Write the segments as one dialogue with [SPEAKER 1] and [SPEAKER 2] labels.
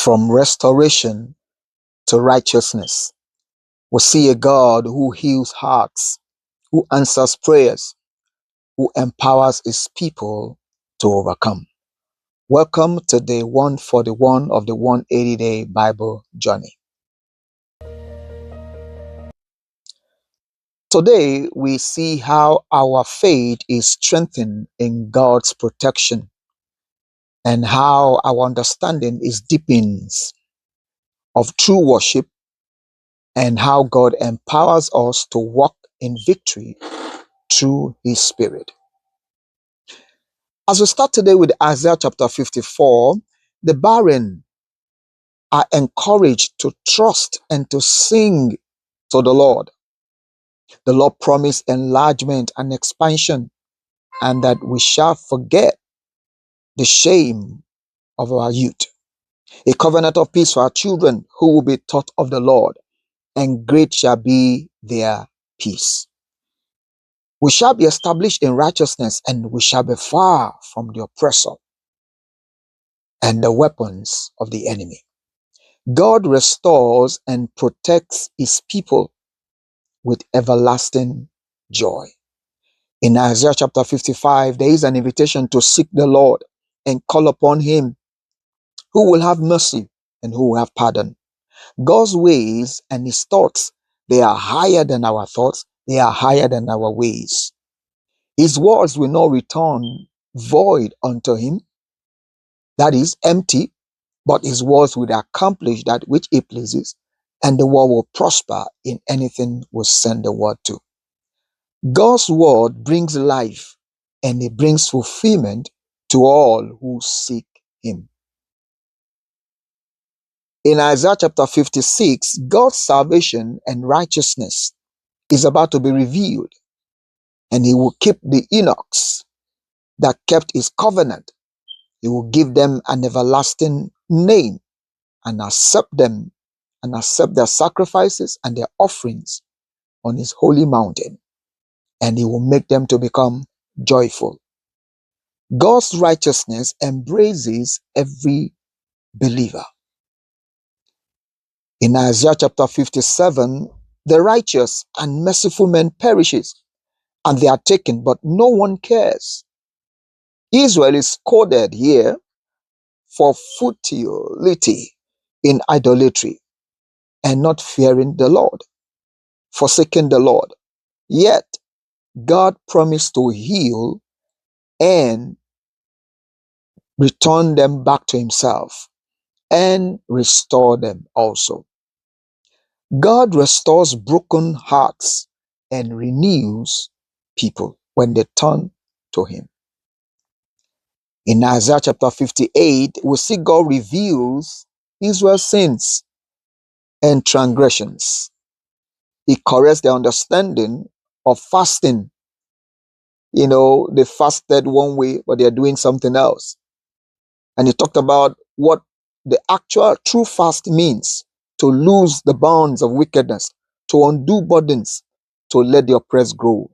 [SPEAKER 1] from restoration to righteousness. We see a God who heals hearts, who answers prayers, who empowers his people to overcome. Welcome to day 141 of the 180-day Bible journey. Today, we see how our faith is strengthened in God's protection and how our understanding is deepens of true worship and how God empowers us to walk in victory through His Spirit. As we start today with Isaiah chapter 54, the barren are encouraged to trust and to sing to the Lord. The Lord promised enlargement and expansion, and that we shall forget the shame of our youth. A covenant of peace for our children who will be taught of the Lord, and great shall be their peace. We shall be established in righteousness, and we shall be far from the oppressor and the weapons of the enemy. God restores and protects his people with everlasting joy. In Isaiah chapter 55, there is an invitation to seek the Lord and call upon him who will have mercy and who will have pardon. God's ways and his thoughts, they are higher than our thoughts. They are higher than our ways. His words will not return void unto him, that is empty, but his words will accomplish that which he pleases, and the word will prosper in anything we send the word to. God's word brings life, and it brings fulfillment to all who seek him. In Isaiah chapter 56, God's salvation and righteousness is about to be revealed, and he will keep the Enochs that kept his covenant. He will give them an everlasting name and accept them and accept their sacrifices and their offerings on his holy mountain, and he will make them to become joyful. God's righteousness embraces every believer. In Isaiah chapter 57, the righteous and merciful man perishes, and they are taken, but no one cares. Israel is quoted here for futility in idolatry and not fearing the Lord, forsaking the Lord. Yet, God promised to heal and return them back to himself and restore them also. God restores broken hearts and renews people when they turn to him. In Isaiah chapter 58, we see God reveals Israel's sins and transgressions. He corrects their understanding of fasting. They fasted one way, but they're doing something else. And he talked about what the actual true fast means: to loose the bonds of wickedness, to undo burdens, to let the oppressed grow,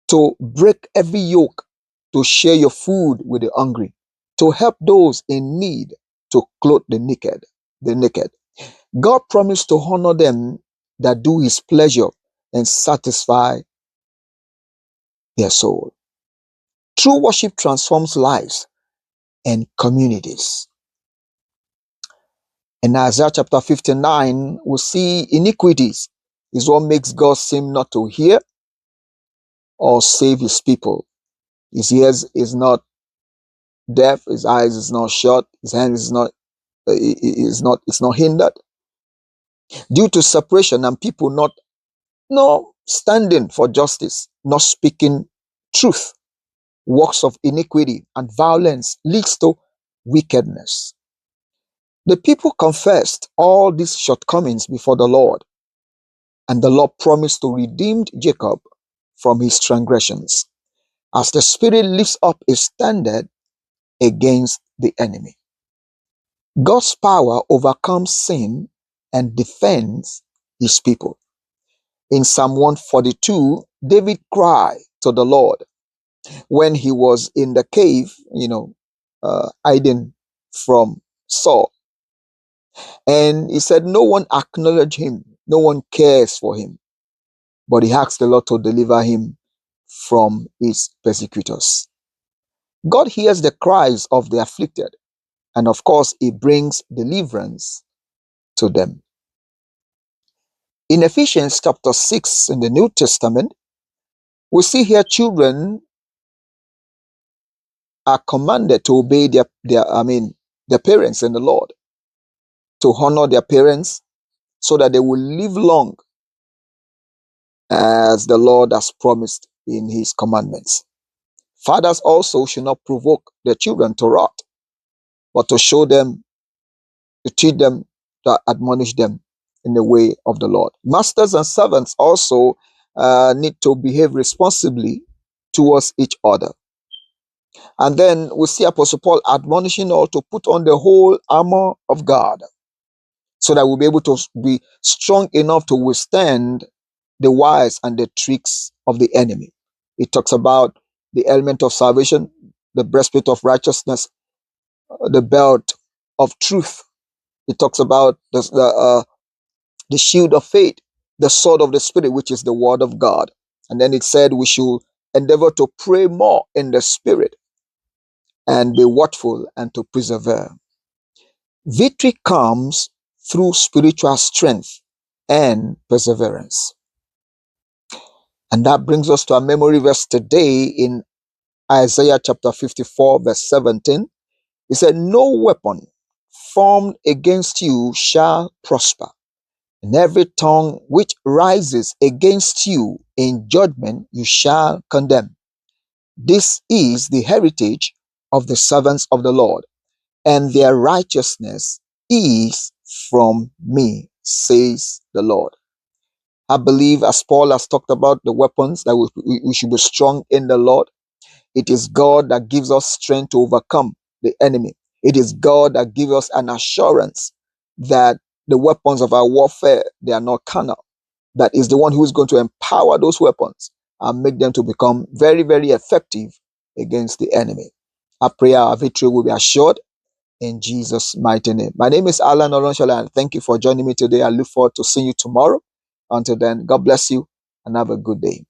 [SPEAKER 1] to break every yoke, to share your food with the hungry, to help those in need, to clothe the naked. God promised to honor them that do his pleasure and satisfy their soul. True worship transforms lives and communities. In Isaiah chapter 59, we see iniquities is what makes God seem not to hear or save his people. His ears is not deaf, his eyes is not shut, his hands it's not hindered. Due to separation and people not standing for justice, not speaking truth, works of iniquity and violence leads to wickedness. The people confessed all these shortcomings before the Lord, and the Lord promised to redeem Jacob from his transgressions, as the Spirit lifts up a standard against the enemy. God's power overcomes sin and defends his people. In Psalm 142, David cried to the Lord when he was in the cave, hiding from Saul. And he said, no one acknowledged him. No one cares for him. But he asked the Lord to deliver him from his persecutors. God hears the cries of the afflicted. And of course, he brings deliverance to them. In Ephesians chapter 6 in the New Testament, we see here children are commanded to obey their parents in the Lord, to honor their parents so that they will live long as the Lord has promised in his commandments. Fathers also should not provoke their children to wrath, but to show them, to teach them, to admonish them in the way of the Lord. Masters and servants also need to behave responsibly towards each other. And then we see Apostle Paul admonishing all to put on the whole armor of God so that we'll be able to be strong enough to withstand the wiles and the tricks of the enemy. It talks about the element of salvation, the breastplate of righteousness, the belt of truth. It talks about the shield of faith, the sword of the Spirit, which is the word of God. And then it said we should endeavor to pray more in the Spirit and be watchful and to persevere. Victory comes through spiritual strength and perseverance. And that brings us to our memory verse today in Isaiah chapter 54, verse 17. It said, no weapon formed against you shall prosper, and every tongue which rises against you in judgment you shall condemn. This is the heritage of the servants of the Lord, and their righteousness is from me, says the Lord. I believe, as Paul has talked about the weapons, that we should be strong in the Lord. It is God that gives us strength to overcome the enemy. It is God that gives us an assurance that the weapons of our warfare, they are not carnal. That is the one who is going to empower those weapons and make them to become very, very effective against the enemy. Our prayer, our victory will be assured in Jesus' mighty name. My name is Alan Oronshala, and thank you for joining me today. I look forward to seeing you tomorrow. Until then, God bless you and have a good day.